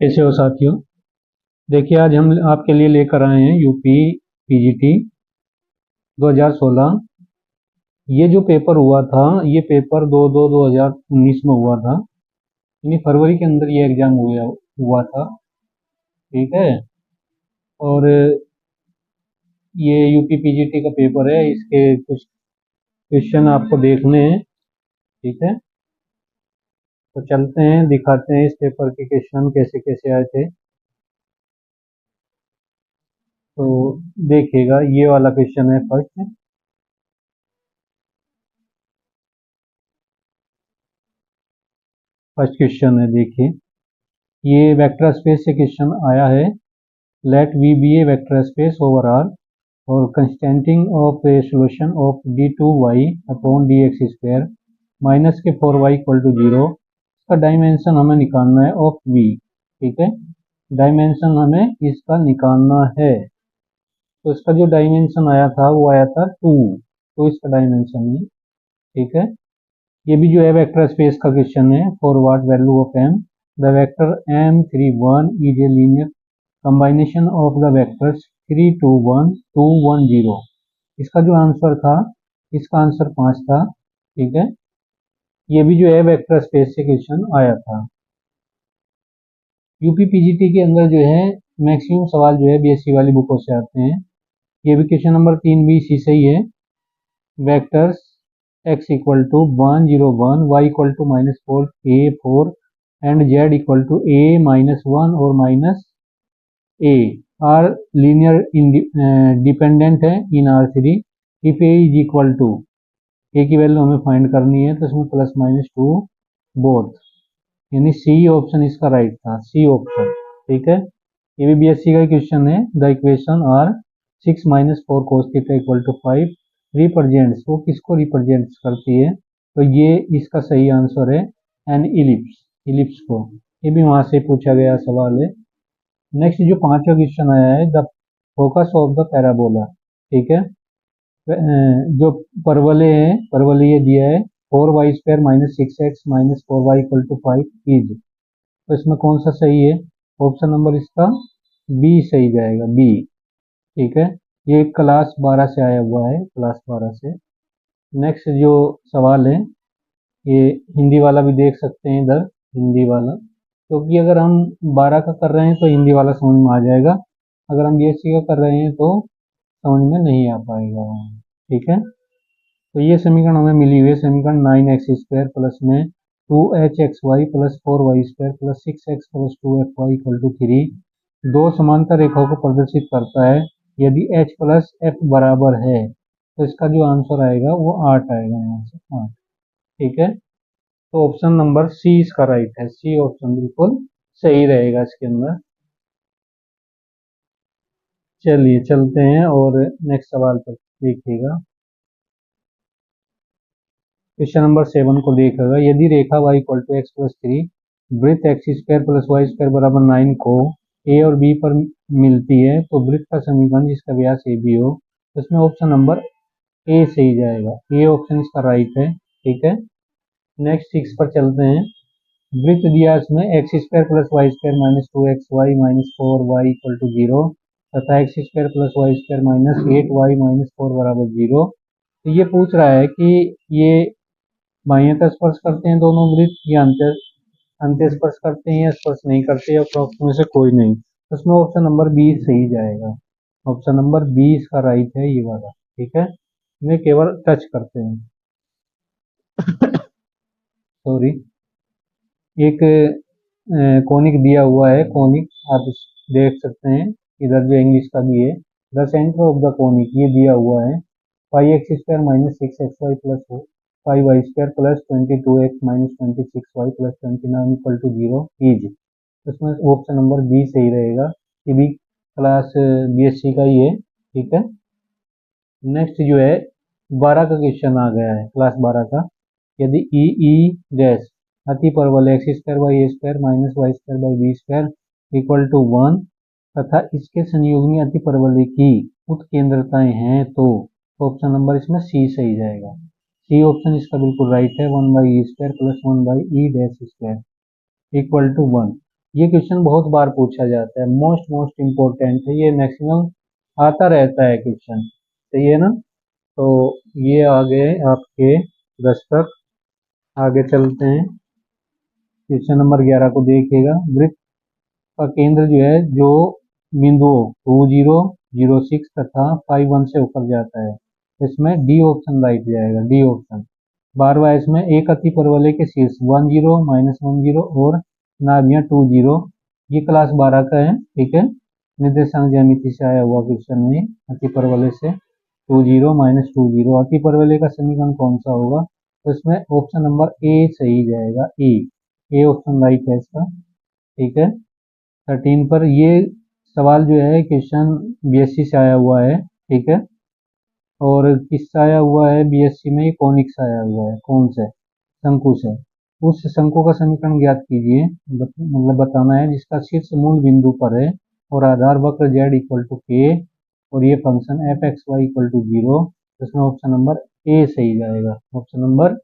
कैसे हो साथियों। देखिए आज हम आपके लिए लेकर आए हैं यूपी पीजीटी 2016। ये जो पेपर हुआ था ये पेपर 2/2/2019 में हुआ था, यानी फरवरी के अंदर ये एग्जाम हुआ था। ठीक है। और ये यूपी पीजीटी का पेपर है, इसके कुछ क्वेश्चन आपको देखने हैं। ठीक है, तो चलते हैं दिखाते हैं इस पेपर के क्वेश्चन कैसे कैसे आए थे। तो देखिएगा ये वाला क्वेश्चन है फर्स्ट। फर्स्ट क्वेश्चन है, देखिए ये वेक्टर स्पेस से क्वेश्चन आया है। Let V be a vector space over R और consisting of a solution of d2y upon dx square minus के 4y इक्वल टू 0। इसका डायमेंशन हमें निकालना है ऑफ v। ठीक है, डायमेंशन हमें इसका निकालना है। तो इसका जो डायमेंशन आया था वो आया था 2। तो इसका डायमेंशन है। ठीक है, ये भी जो है वेक्टर स्पेस का क्वेश्चन है। For what value of m the vector m31 is a linear combination of the vectors 3 2 1 2 1 0। इसका जो आंसर था, इसका आंसर 5 था। ठीक है, ये भी जो है वेक्टर स्पेस से क्वेश्चन आया था। यूपी पीजीटी के अंदर जो है मैक्सिमम सवाल जो है बीएससी वाली बुकों से आते हैं। ये भी क्वेश्चन नंबर 3 भी इसी से ही है। Vectors x equal to 1 0 1 y equal to -4 a 4 and z equal to a -1 और -a आर लीनियर डिपेंडेंट है in R3 if a is equal to a की वैल्यू हमें फाइंड करनी है, तो इसमें +-2 बोथ, यानी सी ऑप्शन इसका राइट था, सी ऑप्शन। ठीक है, ये भी बीएससी का क्वेश्चन है। The equation are 6 - 4 cos theta equal to 5 represents, वो किसको रिप्रेजेंट्स करती है, तो ये इसका सही आंसर है एन इलिप्स, इलिप्स को। ये भी वहां से पूछा गया सवाल है। नेक्स्ट जो पांचवा क्वेश्चन आया है, the focus of the parabola. ठीक है, जो परवलय है, परवलय ये दिया है 4y² - 6x - 4y equal to 5 is, तो इसमें कौन सा सही है? ऑप्शन नंबर इसका बी सही जाएगा, बी। ठीक है, ये क्लास 12 से आया हुआ है, क्लास 12 से। नेक्स्ट जो सवाल है, ये हिंदी वाला भी देख सकते हैं इधर, हिंदी वाला, क्योंकि अगर हम 12 का कर रहे हैं तो हिंदी वाला समझ में आ जाएगा, अगर हम बीएससी का कर रहे हैं तो समझ में नहीं आ पाएगा। ठीक है, तो ये समीकरण हमें मिली हुई है, समीकरण 9x² प्लस में 2hxy plus 4y² plus 6x plus 2fy equal to 3 दो समांतर रेखाओं को प्रदर्शित करता है। यदि h प्लस f बराबर है तो इसका जो आंसर आएगा वो 8 आएगा, यहाँ से 8। ठीक है, तो ऑप्शन नंबर सी इसका राइट है, सी ऑप्शन बिल्कुल सही रहेगा इसके अंदर। चलिए चलते हैं और नेक्स्ट सवाल पर देखिएगा। क्वेश्चन नंबर 7 को देखिएगा। यदि रेखा y equal to x plus 3 वृत्त x² प्लस y² बराबर 9 को ए और बी पर मिलती है, तो वृत्त का समीकरण जिसका व्यास ए बी हो, तो इसमें ऑप्शन नंबर ए सही जाएगा, ए ऑप्शन इसका राइट है। ठीक है, नेक्स्ट 6 पर चलते हैं। वृत्त दिया इसमें x² plus y² minus 2xy minus 4y equal to 0 तथा x² plus y² minus 8y minus 4 बराबर 0। तो ये पूछ रहा है कि ये बाह्यतः स्पर्श करते हैं दोनों वृत्त, या अंत्य स्पर्श करते हैं या स्पर्श नहीं करते, या उपरोक्त में से कोई नहीं, तो उसमें ऑप्शन नंबर बी सही जाएगा, ऑप्शन नंबर बी इसका राइट है, ये वाला। ठीक है, ये केवल टच करते हैं सॉरी। एक कोनिक दिया हुआ है, कोनिक आप देख सकते हैं, इधर जो इंग्लिश का भी है, the centre of the conic ये दिया हुआ है 5x² minus 6xy plus 5y² plus 22x minus 26y plus 29 equal to 0 is, इसमें ऑप्शन नंबर बी सही रहेगा, ये भी क्लास बीएससी का ही है। ठीक है, नेक्स्ट जो है 12 का क्वेश्चन आ गया है, क्लास 12 का। यदि ई डैश अति परवल x² minus y² equal to 1 तथा इसके संयोगनी अति परवलय की उत्केंद्रताएं हैं, तो ऑप्शन नंबर इसमें सी सही जाएगा, सी ऑप्शन इसका बिल्कुल राइट है। 1/e² plus 1/e dash square equal to 1। ये क्वेश्चन बहुत बार पूछा जाता है, मोस्ट इम्पोर्टेंट है, ये मैक्सिमम आता रहता है क्वेश्चन, सही है ना। तो ये आ गए आपके दस्तक। आगे चलते हैं, क्वेश्चन नंबर 11 को देखिएगा। वृत्त का केंद्र जो है, जो बिंदुओं 2006 तथा 51 से होकर जाता है, इसमें डी ऑप्शन राइट जाएगा, डी ऑप्शन। 12वां इसमें एक अति परवलय के शीर्ष 10 -10 और नाभियां 20, ये क्लास 12 का है, ठीक है। निर्देशांक ज्यामिति से आया हुआ क्वेश्चन है, अति परवलय से 20 -20। अति परवलय का समीकरण कौन सा होगा, तो इसमें ऑप्शन नंबर ए सही जाएगा, ए ऑप्शन राइट है इसका, ठीक है। 13 पर ये सवाल जो है क्वेश्चन बीएससी से आया हुआ है, ठीक है। और किससे आया हुआ है बीएससी में, कॉनिक से आया हुआ है, कौन से शंकु से। उस शंकु का समीकरण ज्ञात कीजिए, मतलब बताना है, जिसका शीर्ष मूल बिंदु पर है और आधार वक्र z इक्वल टू के और ये function f x y equal to 0। इसमें ऑप्शन नंबर ए सही जाएगा, ऑप्शन नंबर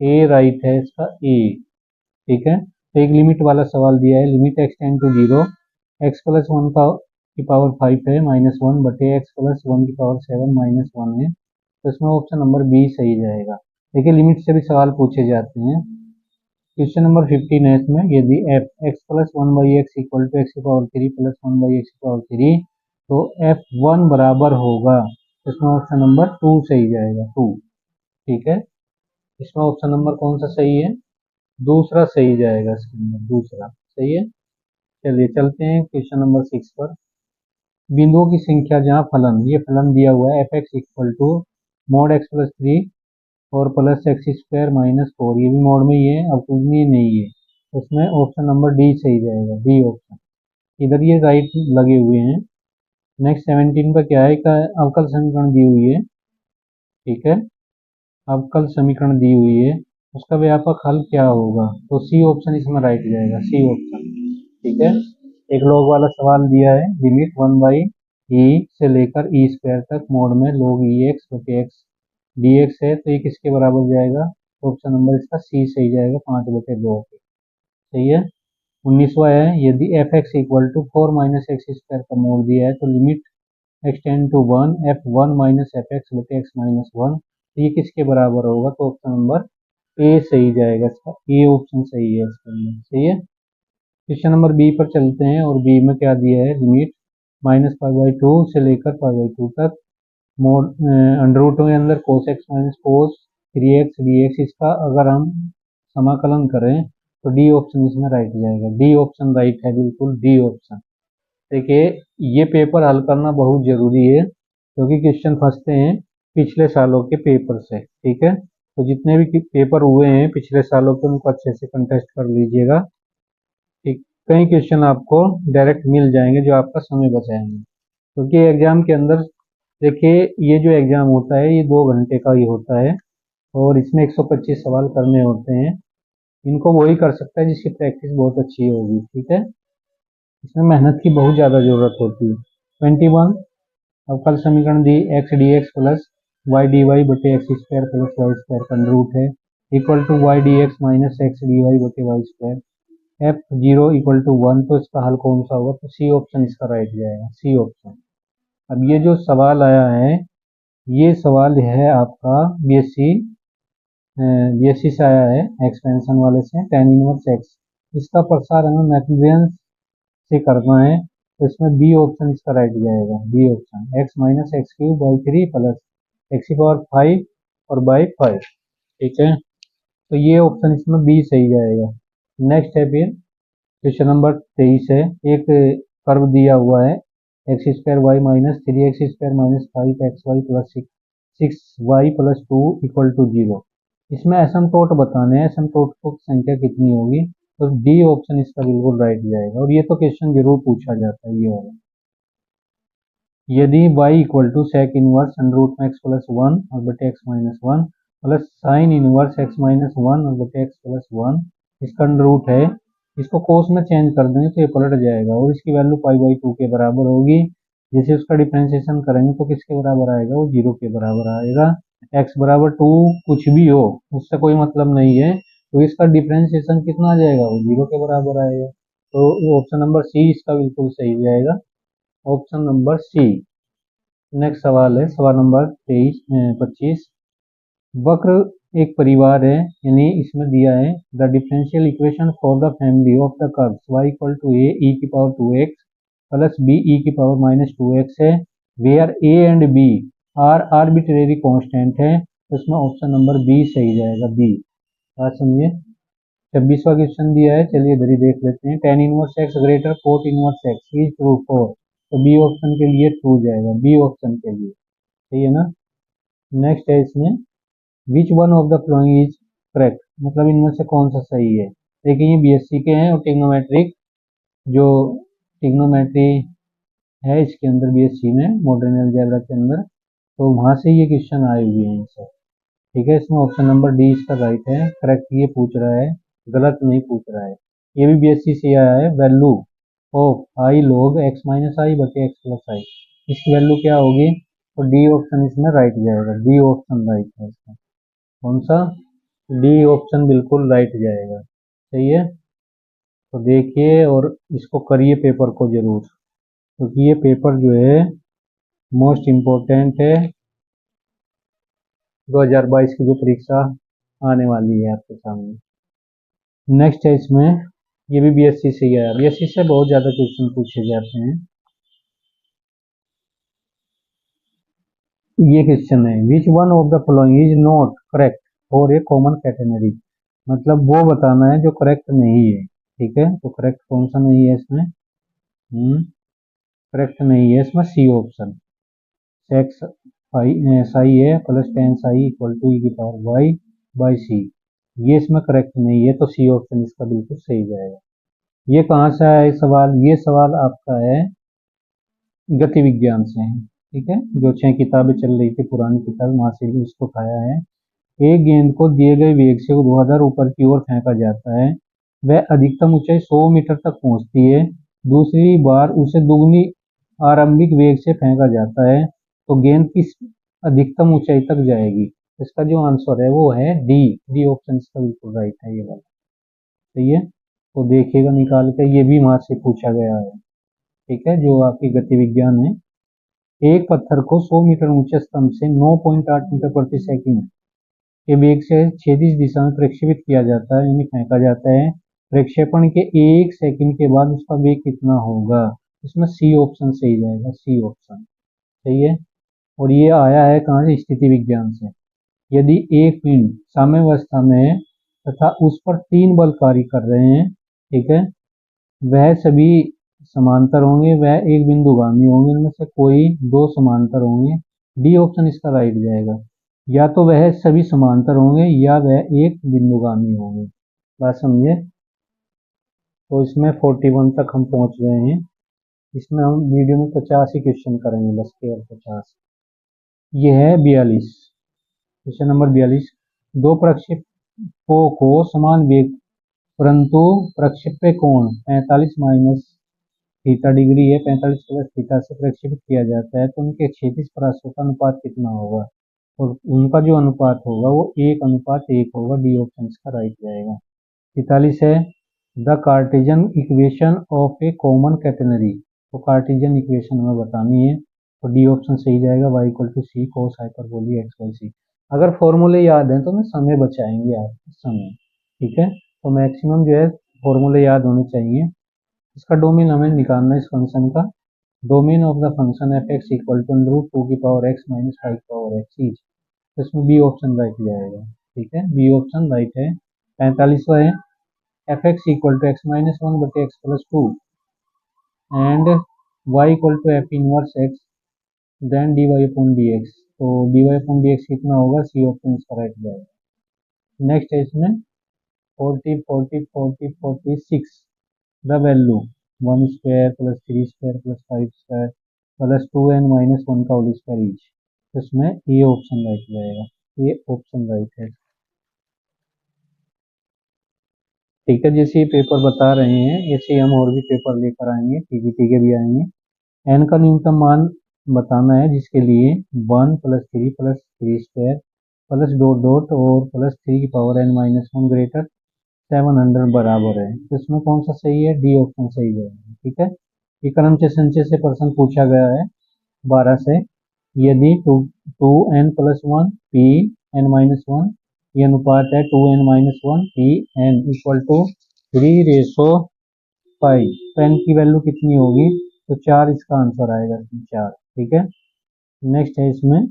ए राइट है इसका, ए, ठीक है। तो एक लिमिट वाला सवाल दिया है, limit x tend to 0, x plus one का की पावर 5 है -1 बटे एक्स प्लस वन की पावर 7 -1 है, तो इसमें ऑप्शन नंबर बी सही जाएगा। देखिए लिमिट से भी सवाल पूछे जाते हैं। क्वेश्चन नंबर 15 है इसमें, यदि F X plus one by X equal to X की power 3 plus one by X की पावर 3, तो एफ वन बराबर होगा, इसमें ऑप्शन नंबर 2 सही जाएगा, 2, ठीक है। इसमें ऑप्शन नंबर कौन सा सही है, दूसरा सही जाएगा, इसके अंदर दूसरा सही है। चलिए चलते हैं क्वेश्चन नंबर 6 पर। बिंदुओं की संख्या जहाँ फलन, ये फलन दिया हुआ है F x equal to mod x plus 3 और प्लस एक्स स्क्वायर -4, ये भी मोड में ही है, अब कुछ में नहीं है, तो इसमें ऑप्शन नंबर डी सही जाएगा, डी ऑप्शन। इधर ये राइट लगे हुए हैं। नेक्स्ट 17 पर क्या है, का अवकल समीकरण दी हुई है, ठीक है। अवकल समीकरण दी हुई है, उसका व्यापक हल क्या होगा, तो सी ऑप्शन इसमें राइट जाएगा, सी ऑप्शन, ठीक है। एक लॉग वाला सवाल दिया है, लिमिट 1 बाई ई से लेकर ई स्क्वायर तक मोड में log ई एक्स बटे एक्स डी एक्स है, तो ये किसके बराबर जाएगा, ऑप्शन नंबर इसका सी सही जाएगा, 5/2 के, सही है। 19वां है, यदि F x equal to 4 minus x square का मोड दिया है, तो limit x tend to 1 f 1 minus f x बटे एक्स -1, तो ये किसके बराबर होगा, तो ऑप्शन नंबर ए सही जाएगा इसका, ए ऑप्शन सही है इसके अंदर, सही है। क्वेश्चन नंबर बी पर चलते हैं, और बी में क्या दिया है, लिमिट -π/2 से लेकर π/2 तक मोड अंडर रूट के अंदर cos x minus cos 3x dx, इसका अगर हम समाकलन करें तो डी ऑप्शन इसमें राइट जाएगा, डी ऑप्शन राइट है, बिल्कुल डी ऑप्शन। देखिए ये पेपर हल करना बहुत ज़रूरी है, क्योंकि क्वेश्चन फंसते हैं पिछले सालों के पेपर से, ठीक है। तो जितने भी पेपर हुए हैं पिछले सालों के, उनको अच्छे से कंटेस्ट कर लीजिएगा, ठीक। कई क्वेश्चन आपको डायरेक्ट मिल जाएंगे जो आपका समय बचाएंगे, क्योंकि एग्जाम के अंदर देखिए ये जो एग्जाम होता है ये 2 घंटे का ही होता है, और इसमें 125 सवाल करने होते हैं। इनको वही कर सकता है जिसकी प्रैक्टिस बहुत अच्छी होगी, ठीक है। इसमें मेहनत की बहुत ज़्यादा ज़रूरत होती है। 21 अवकल समीकरण दी X D X plus Y D Y बटे X square plus Y square का रूट है, equal to Y D X minus X D Y बटे Y square, F 0 equal to 1, तो इसका हल कौन सा होगा, तो सी ऑप्शन इसका राइट जाएगा, सी ऑप्शन। अब ये जो सवाल आया है, ये सवाल है आपका बीएससी से आया है, एक्सपेंशन वाले से, tan इनवर्स एक्स, इसका प्रसार हमें मैक्लॉरिन से करना है, तो इसमें बी ऑप्शन इसका राइट जाएगा, B option, x minus x cube by 3 plus x की पावर 5 और बाई 5, ठीक है। तो ये ऑप्शन इसमें बी सही जाएगा। नेक्स्ट है फिर क्वेश्चन नंबर 23 है, एक कर्व दिया हुआ है x square y minus 3x square minus 5x y plus 6y plus 2 equal to 0, इसमें एसिम्प्टोट बताने हैं, एसिम्प्टोट की संख्या कितनी होगी, तो डी ऑप्शन इसका बिल्कुल राइट जाएगा, और ये तो क्वेश्चन जरूर पूछा जाता है, ये होगा। यदि y equal to sec inverse under root में एक्स प्लस 1 और बटे x minus 1 plus sine inverse x minus 1 और बटे एक्स प्लस 1, इसका अंडर रूट है, इसको कोस में चेंज कर देंगे तो ये पलट जाएगा, और इसकी वैल्यू π/2 के बराबर होगी। जैसे उसका डिफ्रेंशिएशन करेंगे तो किसके बराबर आएगा, वो 0 के बराबर आएगा। x बराबर 2 कुछ भी हो उससे कोई मतलब नहीं है, तो इसका डिफ्रेंशिएशन कितना आ जाएगा, वो 0 के बराबर आएगा, तो ऑप्शन नंबर सी इसका बिल्कुल सही जाएगा, ऑप्शन नंबर सी। नेक्स्ट सवाल है सवाल नंबर 25। वक्र एक परिवार है, यानी इसमें दिया है the differential equation for the family of the curves y equal to A E की power 2x plus B E की पावर माइनस 2x है, where a and b are arbitrary constant है, तो इसमें ऑप्शन नंबर बी सही जाएगा, B. बात समझिए। 26वां क्वेश्चन दिया है, चलिए इधर ही देख लेते हैं। tan inverse x greater cot inverse x is true for, तो बी ऑप्शन के लिए ट्रू जाएगा, बी ऑप्शन के लिए, सही है ना। नेक्स्ट है इसमें which one of the following is correct, मतलब इनमें से कौन सा सही है। देखिए ये बीएससी के हैं और टिग्नोमेट्रिक जो टिग्नोमेट्री है इसके अंदर बीएससी में मॉडर्न अलजेब्रा के अंदर, तो वहाँ से ये क्वेश्चन आए हुए हैं सर, ठीक है। इसमें ऑप्शन नंबर डी इसका राइट है, करेक्ट ये पूछ रहा है, गलत नहीं पूछ रहा है। ये भी बीएससी से आया है, value of I log X minus I बटे एक्स प्लस आई, इसकी वैल्यू क्या होगी, तो डी ऑप्शन इसमें राइट जाएगा, डी ऑप्शन राइट है इसका, कौन सा, डी ऑप्शन बिल्कुल राइट जाएगा, सही है। तो देखिए और इसको करिए पेपर को जरूर, क्योंकि ये पेपर जो है मोस्ट इम्पोर्टेंट है 2022 की जो परीक्षा आने वाली है आपके सामने। नेक्स्ट है इसमें, ये भी बीएससी से ही आया, बीएससी से बहुत ज़्यादा क्वेश्चन पूछे जाते हैं। ये क्वेश्चन है which one of the following is not correct for a common category, मतलब वो बताना है जो करेक्ट नहीं है, ठीक है। तो करेक्ट कौन सा नहीं है इसमें, करेक्ट नहीं है इसमें सी ऑप्शन, सेक्स साई है plus tan psi equal to E की पावर वाई बाई सी, ये इसमें करेक्ट नहीं है, तो सी ऑप्शन इसका बिल्कुल सही जाएगा। ये कहाँ से आया सवाल, ये सवाल आपका है गति विज्ञान से है, ठीक है। जो 6 किताबें चल रही थी पुरानी किताब, वहां से भी उसको उठाया है। एक गेंद को दिए गए वेग से ऊर्ध्वाधर ऊपर की ओर फेंका जाता है, वह अधिकतम ऊंचाई 100 मीटर तक पहुंचती है, दूसरी बार उसे दुगनी आरंभिक वेग से फेंका जाता है, तो गेंद किस अधिकतम ऊंचाई तक जाएगी। इसका जो आंसर है वो है डी, डी ऑप्शन इसका बिल्कुल राइट है, ये वाला सही है। तो देखिएगा निकाल कर, ये भी वहां से पूछा गया है, ठीक है, जो आपकी गति विज्ञान है। एक पत्थर को 100 मीटर ऊंचे स्तंभ से 9.8 मीटर प्रति सेकंड के वेग से क्षैतिज दिशा में प्रक्षेपित किया जाता है, यानी फेंका जाता है। प्रक्षेपण के 1 सेकंड के बाद उसका वेग कितना होगा, इसमें सी ऑप्शन सही जाएगा, सी ऑप्शन सही है। और ये आया है कहाँ से, स्थिति विज्ञान से। यदि एक पिंड साम्यावस्था में है तथा उस पर 3 बल कार्य कर रहे हैं, ठीक है, वह सभी समांतर होंगे, वह एक बिंदुगामी होंगे, इनमें से कोई 2 समांतर होंगे, डी ऑप्शन इसका राइट जाएगा। या तो वह सभी समांतर होंगे या वह एक बिंदुगामी होंगे, बात समझे। तो इसमें 41 तक हम पहुंच गए हैं, इसमें हम वीडियो में 50 ही क्वेश्चन करेंगे, बस केवल 50। ये है 42, क्वेश्चन नंबर 42। दो प्रक्षेपों को समान वेग परंतु प्रक्षेप्य कोण 45 माइनस थीटा डिग्री है, 45 प्लस थीटा से प्रक्षेपित किया जाता है, तो उनके क्षैतिज परासों का अनुपात कितना होगा, और उनका जो अनुपात होगा वो 1:1 होगा, डी ऑप्शन इसका राइट जाएगा। 43 है the Cartesian equation of a common catenary, तो कार्टेशियन इक्वेशन हमें बतानी है, तो डी ऑप्शन सही जाएगा, y equal to C cos hyperbolic X by C. अगर फॉर्मूले याद हैं तो मैं समय बचाएंगे आप समय, ठीक है। तो मैक्सिमम जो है फॉर्मूले याद होने चाहिए। इसका डोमेन हमें निकालना है, इस फंक्शन का domain of the function f x equal to root 2 की power x minus 5 power x is, तो इसमें बी ऑप्शन राइट जाएगा, ठीक है, बी ऑप्शन राइट है। 45वां है F x equal to X minus 1 बटे x plus 2 and y equal to F inverse X then D Y upon D X, तो D Y upon D X कितना होगा, सी ऑप्शन इसका right जाएगा। Next है इसमें 40 40 40 46 the value 1 square plus 3 square plus 5 square plus 2n minus 1 का whole square each, इसमें ये ऑप्शन राइट जाएगा, ये ऑप्शन राइट है, ठीक है। जैसे ये पेपर बता रहे हैं ऐसे ही हम और भी पेपर लेकर आएंगे, टीजीटी के भी आएंगे। एन का न्यूनतम मान बताना है, जिसके लिए 1 plus 3 plus 3 square plus dot dot और प्लस 3 की पावर n माइनस 1 ग्रेटर 700 बराबर है, तो इसमें कौन सा सही है? डी ऑप्शन सही है। ठीक है, ये क्रमचय संचय से प्रश्न पूछा गया है 12 से। यदि two n plus one P n minus one, ये अनुपात है 2n-1 P N equal to 3:5, तो एन की वैल्यू कितनी होगी? तो 4 इसका आंसर आएगा, 4। ठीक है, नेक्स्ट है इसमें,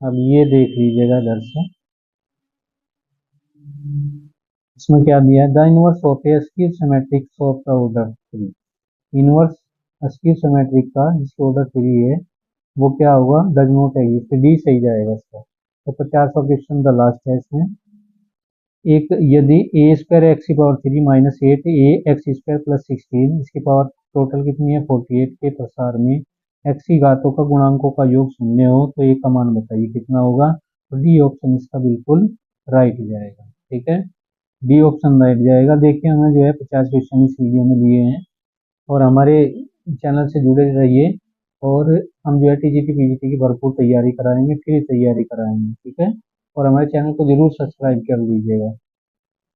अब ये देख लीजिएगा इधर से, इसमें क्या दिया है? The inverse of A square symmetric of the order 3। Inverse square symmetric का जिसका ऑर्डर 3 है वो क्या होगा? डज नॉट एग्जिस्ट, डी सही जाएगा इसका। तो 50वां क्वेश्चन द लास्ट है इसमें। एक यदि ए स्क्वायर एक्स की पावर 3 माइनस 8 ए एक्स स्क्वायर प्लस 16 इसकी पावर टोटल कितनी है? 48 के प्रसार में एक्स की घातों का गुणांकों का योग शून्य हो तो ए का मान बताइए कितना होगा? तो डी ऑप्शन इसका बिल्कुल राइट जाएगा। ठीक है, डी ऑप्शन राइट जाएगा। देखिए हमें जो है 50 क्वेश्चन इस वीडियो में दिए हैं, और हमारे चैनल से जुड़े रहिए, और हम जो है टीजीटी पीजीटी की भरपूर तैयारी कराएंगे, फ्री तैयारी कराएंगे। ठीक है, और हमारे चैनल को जरूर सब्सक्राइब कर लीजिएगा।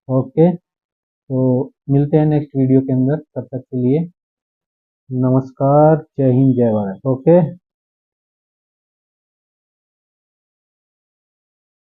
ओके, तो मिलते हैं नेक्स्ट वीडियो के अंदर, तब तक के लिए नमस्कार, जय हिंद, जय भारत। ओके।